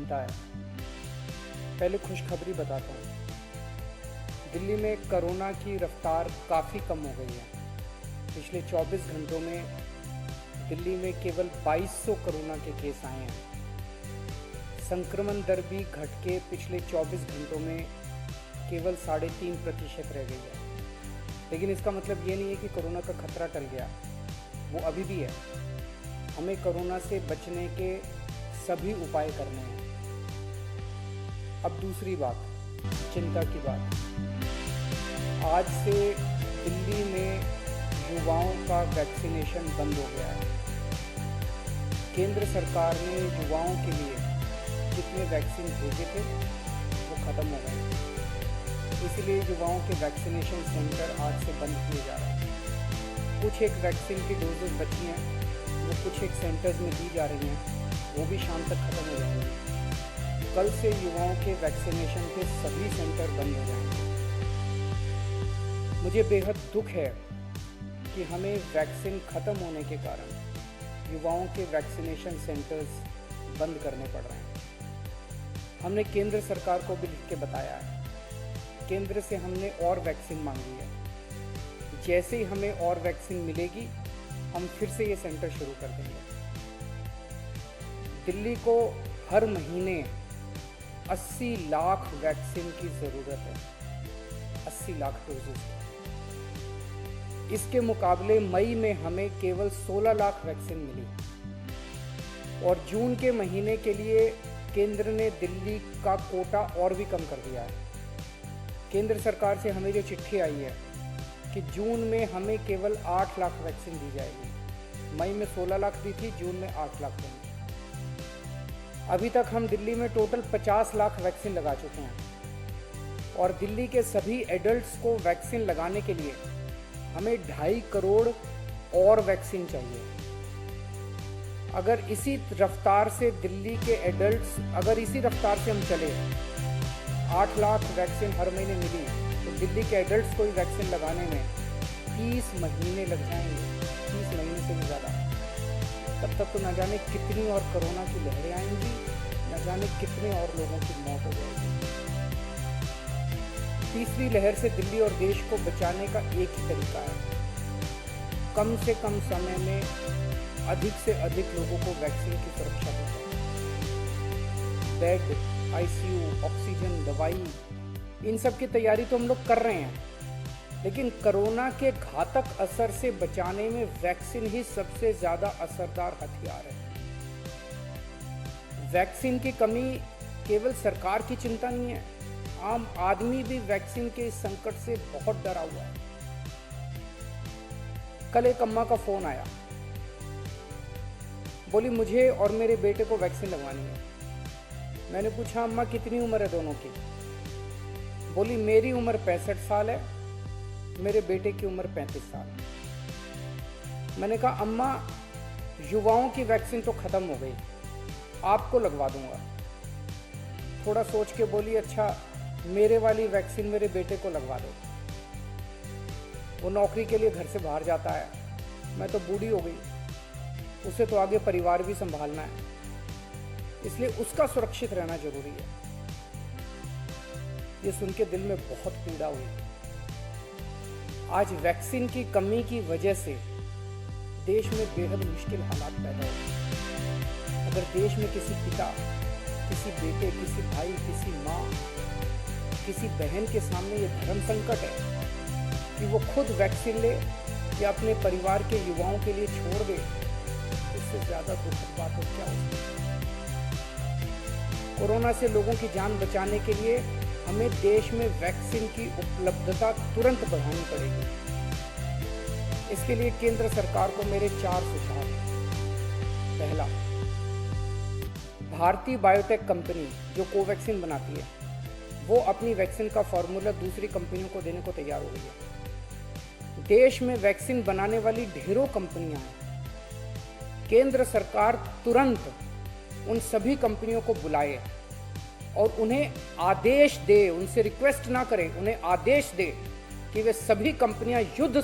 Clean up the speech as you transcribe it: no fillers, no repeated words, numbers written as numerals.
चिंता है। पहले खुशखबरी बताता हूँ। दिल्ली में कोरोना की रफ्तार काफ़ी कम हो गई है। पिछले 24 घंटों में दिल्ली में केवल 2200 कोरोना के केस आए हैं। संक्रमण दर भी घट के पिछले 24 घंटों में केवल 3.5% रह गई है। लेकिन इसका मतलब ये नहीं है कि कोरोना का खतरा टल गया, वो अभी भी है। हमें कोरोना से बचने के सभी उपाय करने हैं। अब दूसरी बात, चिंता की बात। आज से दिल्ली में युवाओं का वैक्सीनेशन बंद हो गया है। केंद्र सरकार ने युवाओं के लिए जितने वैक्सीन भेजे थे वो ख़त्म हो गए, इसलिए युवाओं के वैक्सीनेशन सेंटर आज से बंद किए जा रहे हैं। कुछ एक वैक्सीन की डोजेज बची हैं, वो कुछ एक सेंटर्स में दी जा रही हैं, वो भी शाम तक ख़त्म हो जाएंगी। कल से युवाओं के वैक्सीनेशन के सभी सेंटर बंद हो जाएंगे। मुझे बेहद दुख है कि हमें वैक्सीन ख़त्म होने के कारण युवाओं के वैक्सीनेशन सेंटर्स बंद करने पड़ रहे हैं। हमने केंद्र सरकार को भी लिख के बताया है। केंद्र से हमने और वैक्सीन मांगी है। जैसे ही हमें और वैक्सीन मिलेगी हम फिर से ये सेंटर शुरू कर देंगे। दिल्ली को हर महीने 80 लाख वैक्सीन की ज़रूरत है, 80 लाख डोजेस। इसके मुकाबले मई में हमें केवल 16 लाख वैक्सीन मिली और जून के महीने के लिए केंद्र ने दिल्ली का कोटा और भी कम कर दिया है। केंद्र सरकार से हमें जो चिट्ठी आई है कि जून में हमें केवल 8 लाख वैक्सीन दी जाएगी। मई में 16 लाख दी थी, जून में 8 लाख देंगे। अभी तक हम दिल्ली में टोटल 50 लाख वैक्सीन लगा चुके हैं और दिल्ली के सभी एडल्ट्स को वैक्सीन लगाने के लिए हमें 2.5 करोड़ और वैक्सीन चाहिए। अगर इसी रफ्तार से दिल्ली के एडल्ट्स, अगर इसी रफ्तार से हम चले, 8 लाख वैक्सीन हर महीने मिली तो दिल्ली के एडल्ट्स को ही वैक्सीन लगाने में 30 महीने लग जाएंगे, 30 महीने से भी ज़्यादा। तब तक तो न जाने कितनी और कोरोना की लहरें आएंगी, न जाने कितने और लोगों की मौत हो जाएगी। तीसरी लहर से दिल्ली और देश को बचाने का एक ही तरीका है, कम से कम समय में अधिक से अधिक लोगों को वैक्सीन की सुरक्षा देना। बेड, आईसीयू, ऑक्सीजन, दवाई, इन सब की तैयारी तो हम लोग कर रहे हैं, लेकिन कोरोना के घातक असर से बचाने में वैक्सीन ही सबसे ज़्यादा असरदार हथियार है। वैक्सीन की कमी केवल सरकार की चिंता नहीं है, आम आदमी भी वैक्सीन के इस संकट से बहुत डरा हुआ है। कल एक अम्मा का फोन आया, बोली मुझे और मेरे बेटे को वैक्सीन लगवानी है। मैंने पूछा अम्मा कितनी उम्र है दोनों की? बोली मेरी उम्र 65 साल है, मेरे बेटे की उम्र 35 साल। मैंने कहा अम्मा युवाओं की वैक्सीन तो खत्म हो गई, आपको लगवा दूंगा। थोड़ा सोच के बोली अच्छा मेरे वाली वैक्सीन मेरे बेटे को लगवा दो। वो नौकरी के लिए घर से बाहर जाता है, मैं तो बूढ़ी हो गई, उसे तो आगे परिवार भी संभालना है, इसलिए उसका सुरक्षित रहना जरूरी है। ये सुन के दिल में बहुत पीड़ा हुई। आज वैक्सीन की कमी की वजह से देश में बेहद मुश्किल हालात पैदा हो। अगर देश में किसी पिता, किसी बेटे, किसी भाई, किसी माँ, किसी बहन के सामने ये धर्म संकट है कि वो खुद वैक्सीन ले या अपने परिवार के युवाओं के लिए छोड़ दे, इससे ज़्यादा दुखद बात हो क्या हो। कोरोना से लोगों की जान बचाने के लिए हमें देश में वैक्सीन की उपलब्धता तुरंत बढ़ानी पड़ेगी। इसके लिए केंद्र सरकार को मेरे 4 सुझाव हैं। पहला, भारतीय बायोटेक कंपनी जो कोवैक्सीन बनाती है, वो अपनी वैक्सीन का फॉर्मूला दूसरी कंपनियों को देने को तैयार हो गई है। देश में वैक्सीन बनाने वाली ढेरों कंपनियां हैं। केंद्र सरकार तुरंत उन सभी कंपनियों को बुलाए और उन्हें आदेश दे, उनसे रिक्वेस्ट ना करे, उन्हें आदेश दे कि वे सभी कंपनियां युद्ध